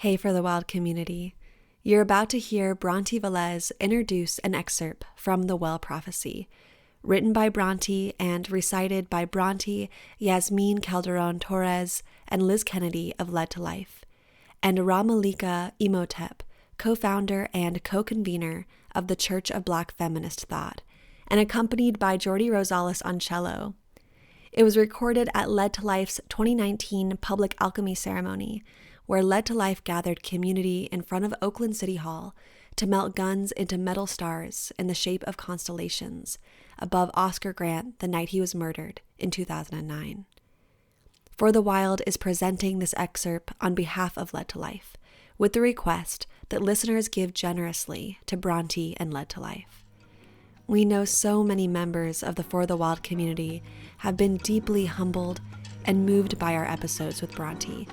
Hey For the Wild community. You're about to hear Brontë Velez introduce an excerpt from The Well Prophecy, written by Brontë and recited by Brontë, Yasmin Calderon-Torres, and Liz Kennedy of Led to Life, and Ramalika Imhotep, co-founder and co-convener of the Church of Black Feminist Thought, and accompanied by Jordi Rosales on cello. It was recorded at Led to Life's 2019 Public Alchemy ceremony, where Led to Life gathered community in front of Oakland City Hall to melt guns into metal stars in the shape of constellations above Oscar Grant the night he was murdered in 2009. For the Wild is presenting this excerpt on behalf of Led to Life, with the request that listeners give generously to Brontë and Led to Life. We know so many members of the For the Wild community have been deeply humbled and moved by our episodes with Brontë,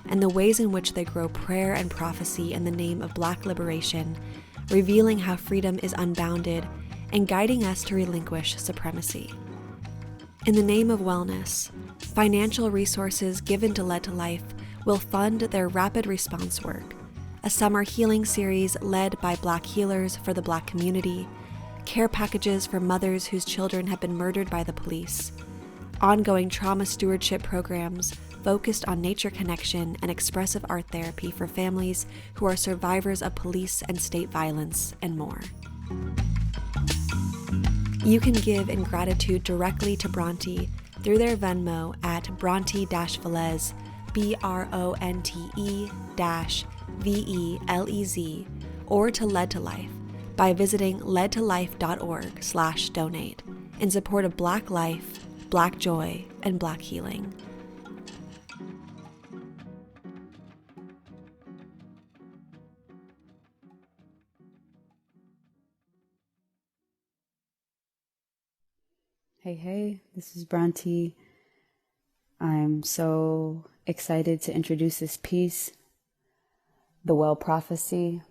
and the ways in which they grow prayer and prophecy in the name of Black liberation, revealing how freedom is unbounded and guiding us to relinquish supremacy. In the name of wellness, financial resources given to Led to Life will fund their rapid response work, a summer healing series led by Black healers for the Black community, care packages for mothers whose children have been murdered by the police, ongoing trauma stewardship programs focused on nature connection and expressive art therapy for families who are survivors of police and state violence, and more. You can give in gratitude directly to Brontë through their Venmo at Brontë-Velez, Bronte-Velez, or to Led to Life by visiting leadtolife.org/donate in support of Black life, Black joy, and Black healing. Hey, this is Brontë. I'm so excited to introduce this piece, The Well Prophecy.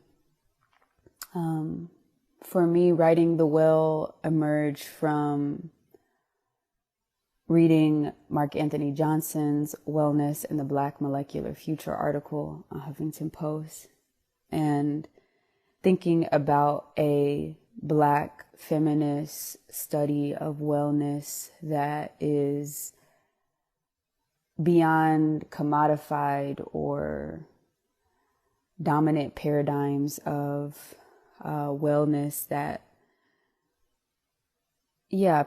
For me, writing The Well emerged from reading Mark Anthony Johnson's Wellness in the Black Molecular Future article on Huffington Post, and thinking about a Black feminist study of wellness that is beyond commodified or dominant paradigms of wellness that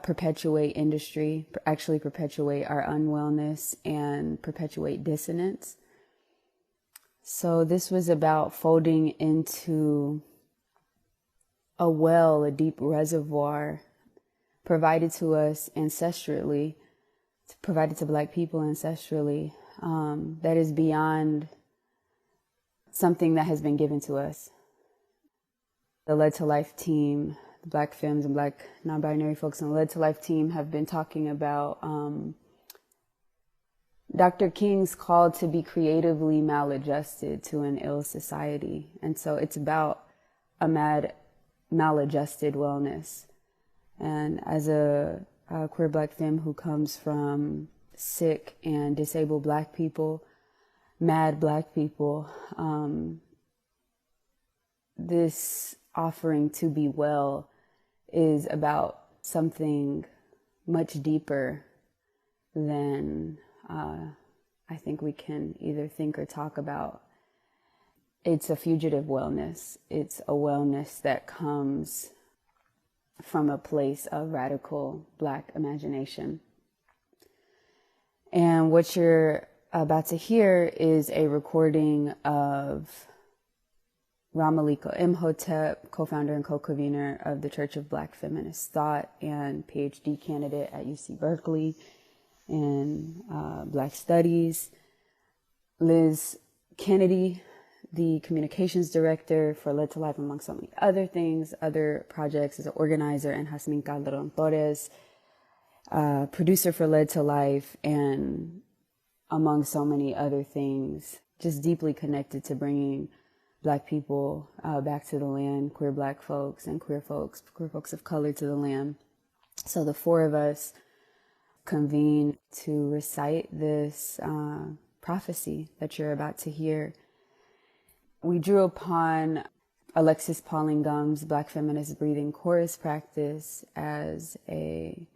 perpetuate industry, actually perpetuate our unwellness and perpetuate dissonance. So this was about folding into a well, a deep reservoir provided to us ancestrally, provided to Black people ancestrally, that is beyond something that has been given to us. The Led to Life team, the Black femmes and Black non-binary folks on the Led to Life team have been talking about Dr. King's call to be creatively maladjusted to an ill society. And so it's about a maladjusted wellness. And as a queer Black femme who comes from sick and disabled Black people, mad Black people, this offering to be well is about something much deeper than I think we can either think or talk about. It's a fugitive wellness. It's a wellness that comes from a place of radical Black imagination. And what you're about to hear is a recording of Ramalika Imhotep, co-founder and co-convener of the Church of Black Feminist Thought and PhD candidate at UC Berkeley in Black Studies. Liz Kennedy, the communications director for Led to Life, among so many other things, other projects, as an organizer, and Yasmin Calderon-Torres, producer for Led to Life, and among so many other things, just deeply connected to bringing Black people back to the land, queer Black folks and queer folks of color to the land. So the four of us convened to recite this prophecy that you're about to hear. we drew upon Alexis Pauline Gumb's Black Feminist Breathing Chorus practice as a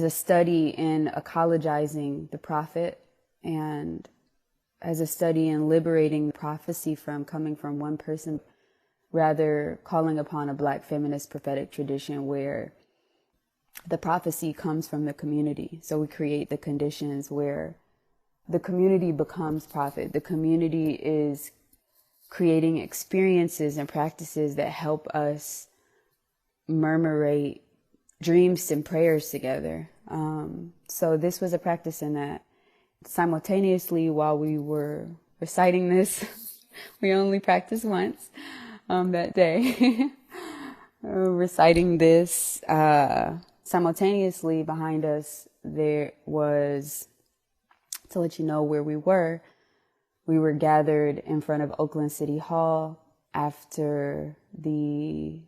study in ecologizing the prophet, and as a study in liberating prophecy from coming from one person, rather calling upon a Black feminist prophetic tradition where the prophecy comes from the community. So we create the conditions where the community becomes prophet. The community is creating experiences and practices that help us murmurate dreams and prayers together. So this was a practice in that simultaneously while we were reciting this, we only practiced once that day, reciting this, simultaneously behind us, there was, to let you know where we were gathered in front of Oakland City Hall after the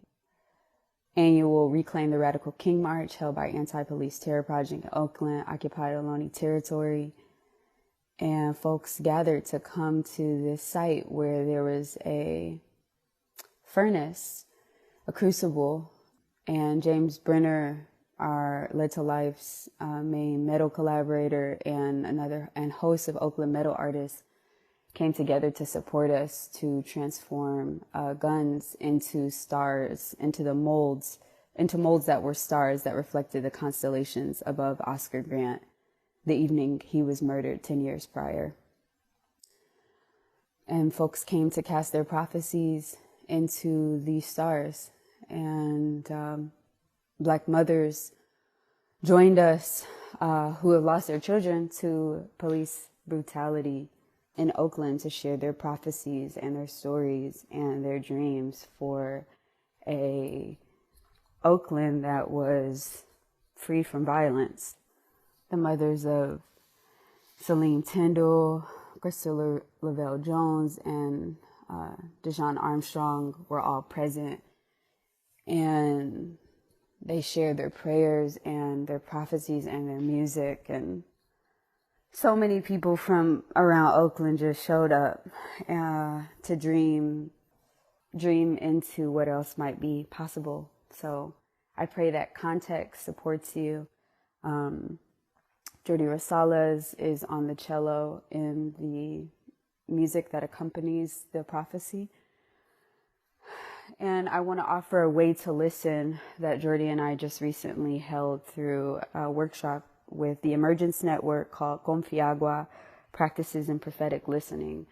annual Reclaim the Radical King March held by Anti-Police Terror Project in Oakland, occupied Ohlone territory. And folks gathered to come to this site where there was a furnace, a crucible, and James Brenner, our leadtolife's main metal collaborator and host of Oakland metal artists, came together to support us to transform guns into stars, into molds that were stars that reflected the constellations above Oscar Grant the evening he was murdered 10 years prior. And folks came to cast their prophecies into these stars. And Black mothers joined us who have lost their children to police brutality in Oakland to share their prophecies and their stories and their dreams for a Oakland that was free from violence. The mothers of Celine Tyndall, Priscilla Lavelle Jones, and Deshaun Armstrong were all present, and they shared their prayers and their prophecies and their music, and so many people from around Oakland just showed up to dream into what else might be possible. So I pray that context supports you. Jordi Rosales is on the cello in the music that accompanies the prophecy. And I want to offer a way to listen that Jordi and I just recently held through a workshop with the Emergence Network called Confiagua, Practices in Prophetic Listening.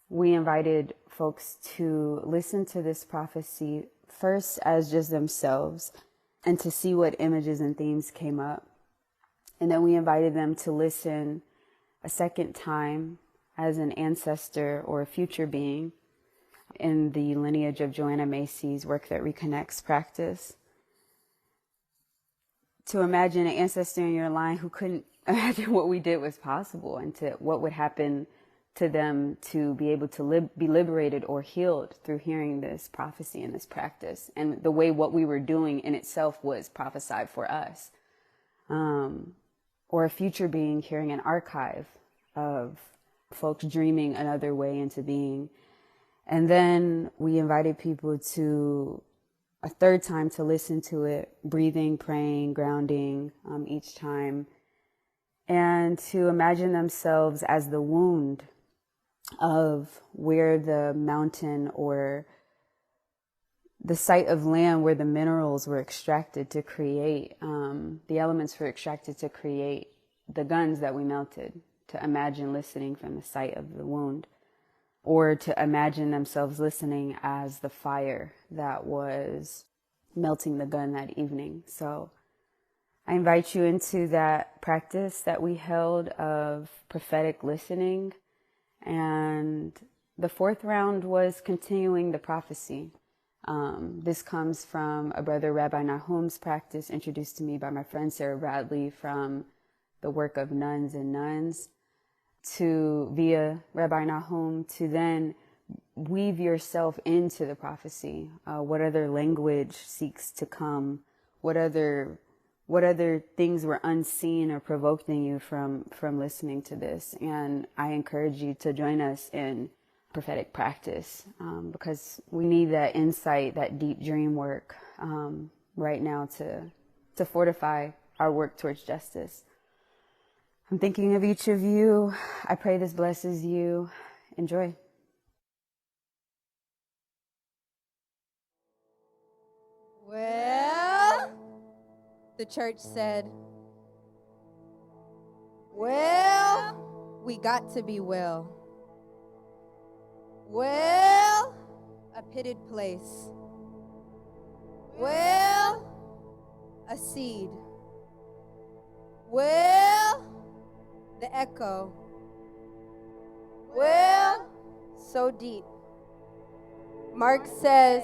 We invited folks to listen to this prophecy first as just themselves and to see what images and themes came up. And then we invited them to listen a second time as an ancestor or a future being in the lineage of Joanna Macy's Work That Reconnects practice. To imagine an ancestor in your line who couldn't imagine what we did was possible, and to what would happen to them to be able to be liberated or healed through hearing this prophecy and this practice, and the way what we were doing in itself was prophesied for us. Or a future being hearing an archive of folks dreaming another way into being. And then we invited people to a third time to listen to it, breathing, praying, grounding each time, and to imagine themselves as the wound of where the mountain or the site of land where the minerals were extracted to create, the elements were extracted to create the guns that we melted, to imagine listening from the site of the wound, or to imagine themselves listening as the fire that was melting the gun that evening. So I invite you into that practice that we held of prophetic listening. And the fourth round was continuing the prophecy. This comes from a brother, Rabbi Nahum's practice, introduced to me by my friend Sarah Bradley from the work of nuns and nuns, to via Rabbi Nahum, to then weave yourself into the prophecy. What other language seeks to come? What other things were unseen or provoked in you from listening to this? And I encourage you to join us in prophetic practice, because we need that insight, that deep dream work right now to fortify our work towards justice. I'm thinking of each of you. I pray this blesses you. Enjoy. Well, the church said, well, we got to be well. Well, a pitted place. Well, a seed. Well, the echo. Well, so deep. Mark says,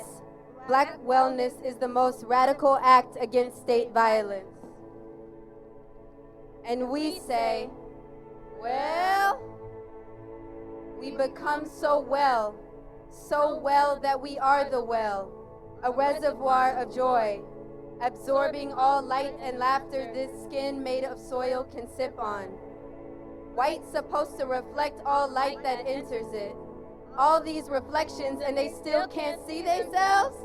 blackwellness is the most radical act against state violence. And we say, well, we become so well that we are the well, a reservoir of joy, absorbing all light and laughter this skin made of soil can sip on. White's supposed to reflect all light that enters it. All these reflections and they still can't see themselves?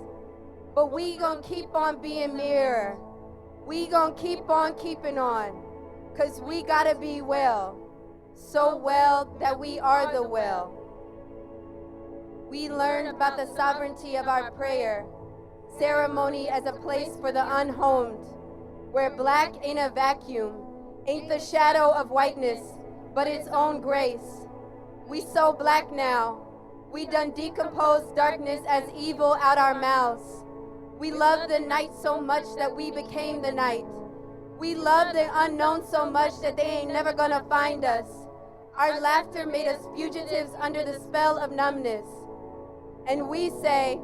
But we gonna keep on being mirror. We gonna keep on keeping on. Cause we gotta be well. So well that we are the well. We learn about the sovereignty of our prayer. Ceremony as a place for the unhomed. Where black ain't a vacuum, ain't the shadow of whiteness, but its own grace. We so black now. We done decomposed darkness as evil out our mouths. We love the night so much that we became the night. We love the unknown so much that they ain't never gonna find us. Our laughter made us fugitives under the spell of numbness. And we say,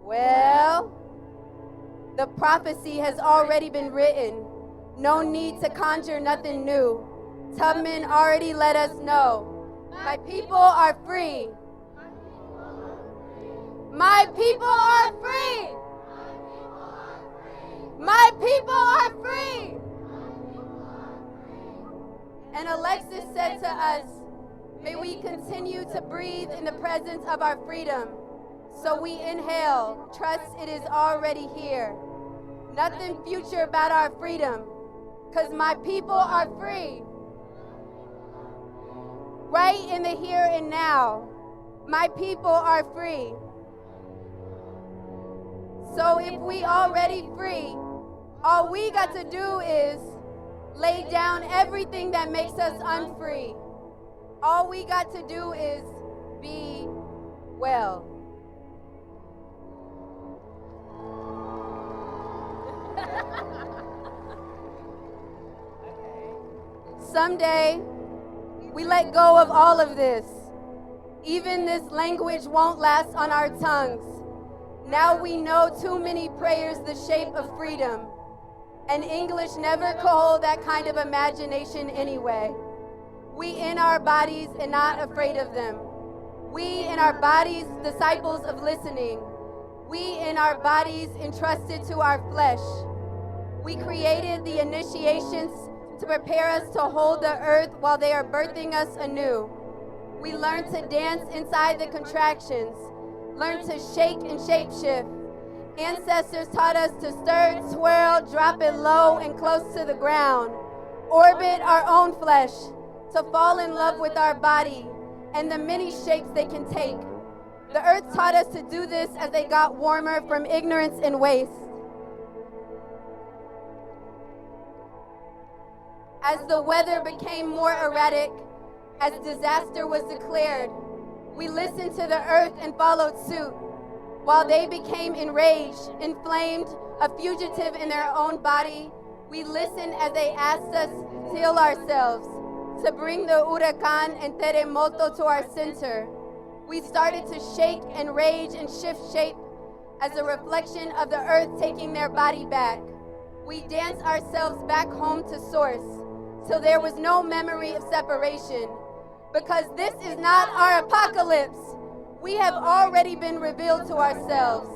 well, the prophecy has already been written. No need to conjure nothing new. Tubman already let us know. My people are free. My people are free. My people are free. And Alexis said to us, may we continue to breathe in the presence of our freedom. So we inhale, trust it is already here. Nothing future about our freedom, because my people are free. Right in the here and now, my people are free. So if we already free, all we got to do is lay down everything that makes us unfree. All we got to do is be well. Someday, we let go of all of this. Even this language won't last on our tongues. Now we know too many prayers the shape of freedom. And English never could hold that kind of imagination anyway. We in our bodies and not afraid of them. We in our bodies, disciples of listening. We in our bodies entrusted to our flesh. We created the initiations to prepare us to hold the earth while they are birthing us anew. We learn to dance inside the contractions, learn to shake and shapeshift. Ancestors taught us to stir, swirl, drop it low and close to the ground, orbit our own flesh, to fall in love with our body and the many shapes they can take. The earth taught us to do this as they got warmer from ignorance and waste. As the weather became more erratic, as disaster was declared, we listened to the earth and followed suit. While they became enraged, inflamed, a fugitive in their own body, we listened as they asked us to heal ourselves, to bring the huracan and terremoto to our center. We started to shake and rage and shift shape as a reflection of the earth taking their body back. We danced ourselves back home to source, till there was no memory of separation. Because this is not our apocalypse. We have already been revealed to ourselves.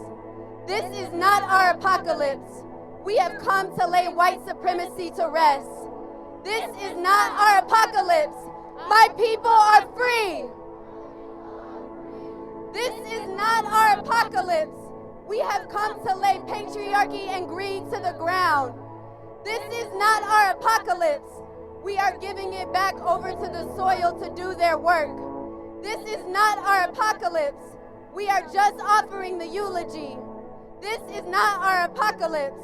This is not our apocalypse. We have come to lay white supremacy to rest. This is not our apocalypse. My people are free. This is not our apocalypse. We have come to lay patriarchy and greed to the ground. This is not our apocalypse. We are giving it back over to the soil to do their work. This is not our apocalypse. We are just offering the eulogy. This is not our apocalypse.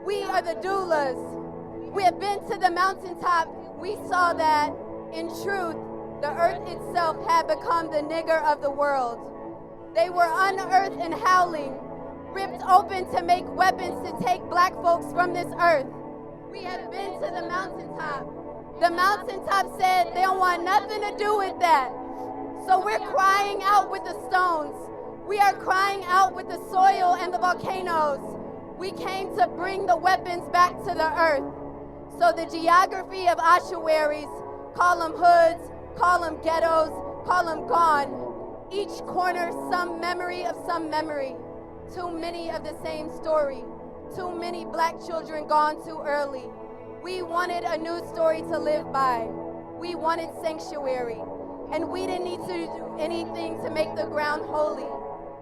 We are the doulas. We have been to the mountaintop. We saw that, in truth, the earth itself had become the nigger of the world. They were unearthed and howling, ripped open to make weapons to take black folks from this earth. We have been to the mountaintop. The mountaintop said they don't want nothing to do with that. So we're crying out with the stones. We are crying out with the soil and the volcanoes. We came to bring the weapons back to the earth. So the geography of ossuaries, call them hoods, call them ghettos, call them gone. Each corner some memory of some memory. Too many of the same story. Too many black children gone too early. We wanted a new story to live by. We wanted sanctuary. And we didn't need to do anything to make the ground holy.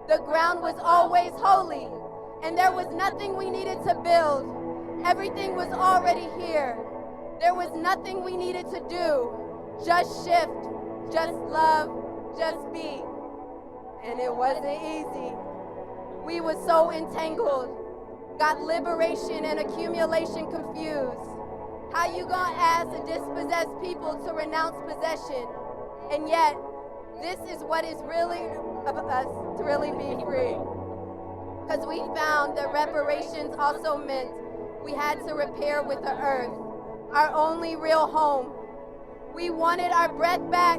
The ground was always holy. And there was nothing we needed to build. Everything was already here. There was nothing we needed to do. Just shift, just love, just be. And it wasn't easy. We was so entangled. Got liberation and accumulation confused. How you gonna ask a dispossessed people to renounce possession? And yet, this is what is really of us to really be free. Because we found that reparations also meant we had to repair with the earth, our only real home. We wanted our breath back,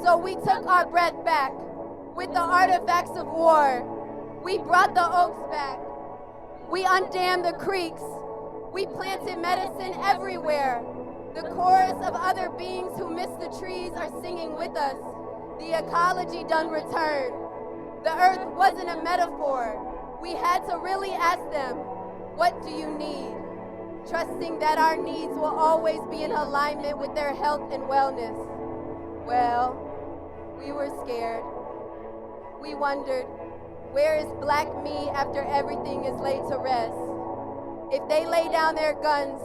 so we took our breath back. With the artifacts of war, we brought the oaks back. We undammed the creeks. We planted medicine everywhere. The chorus of other beings who miss the trees are singing with us. The ecology done return. The earth wasn't a metaphor. We had to really ask them, what do you need? Trusting that our needs will always be in alignment with their health and wellness. Well, we were scared. We wondered, where is black me after everything is laid to rest? If they lay down their guns,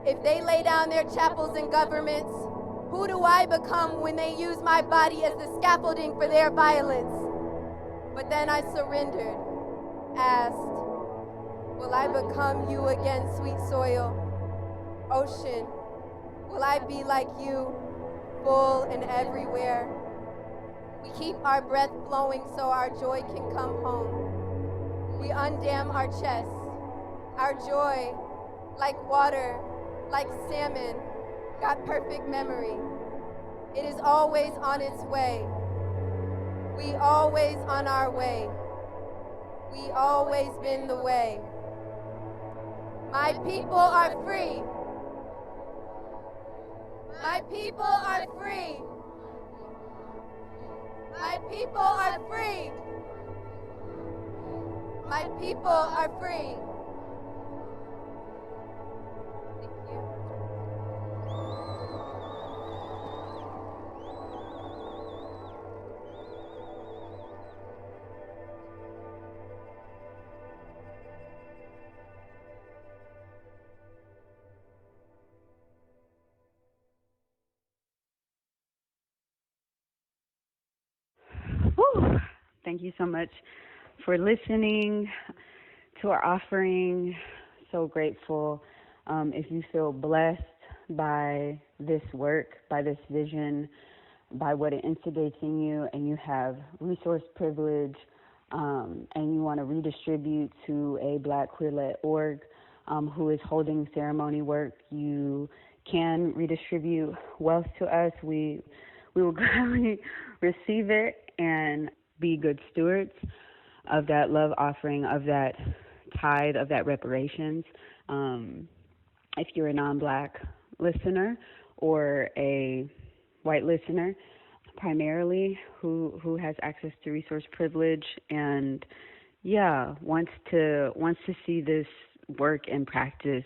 if they lay down their chapels and governments, who do I become when they use my body as the scaffolding for their violence? But then I surrendered, asked, will I become you again, sweet soil? Ocean, will I be like you, full and everywhere? We keep our breath flowing so our joy can come home. We undam our chest. Our joy, like water, like salmon, got perfect memory. It is always on its way. We always on our way. We always been the way. My people are free. My people are free. My people are free. My people are free. Thank you. Whew. Thank you so much for listening to our offering. So grateful. If you feel blessed by this work, by this vision, by what it instigates in you, and you have resource privilege, and you want to redistribute to a Black queer-led org who is holding ceremony work, you can redistribute wealth to us. We will gladly receive it and be good stewards of that love offering, of that tithe, of that reparations. If you're a non-Black listener or a white listener, primarily, who has access to resource privilege and wants to see this work and practice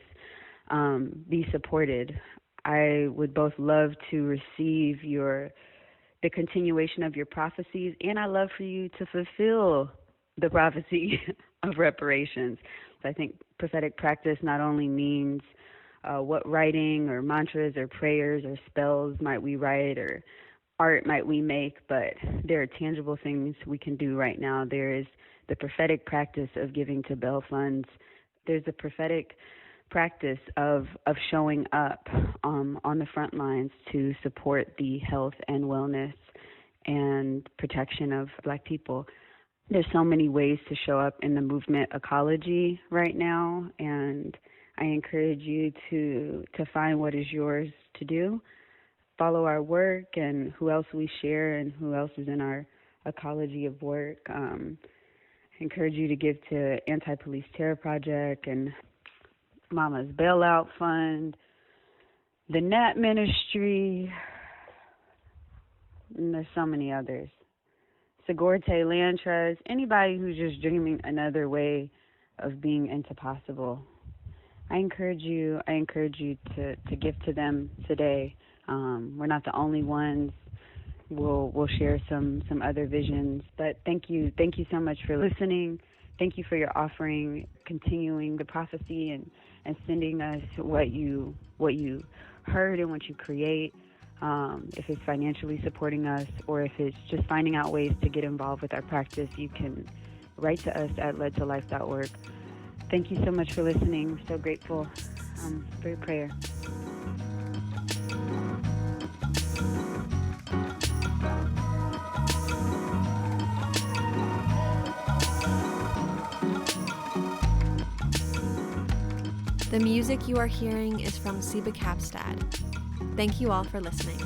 be supported, I would both love to receive your the continuation of your prophecies, and I love for you to fulfill the prophecy of reparations. So I think prophetic practice not only means what writing or mantras or prayers or spells might we write or art might we make, but there are tangible things we can do right now. There is the prophetic practice of giving to bail funds. There's the prophetic practice of showing up on the front lines to support the health and wellness and protection of Black people. There's so many ways to show up in the movement ecology right now, and I encourage you to find what is yours to do. Follow our work and who else we share and who else is in our ecology of work. I encourage you to give to Anti-Police Terror Project and Mama's Bailout Fund, the Nat Ministry, and there's so many others. Segorte Land Trust, anybody who's just dreaming another way of being into possible. I encourage you to give to them today. We're not the only ones. We'll share some other visions. But thank you so much for listening. Thank you for your offering, continuing the prophecy and sending us what you heard and what you create. If it's financially supporting us or if it's just finding out ways to get involved with our practice, you can write to us at leadtolife.org. Thank you so much for listening. So grateful for your prayer. The music you are hearing is from Siba Kapstad. Thank you all for listening.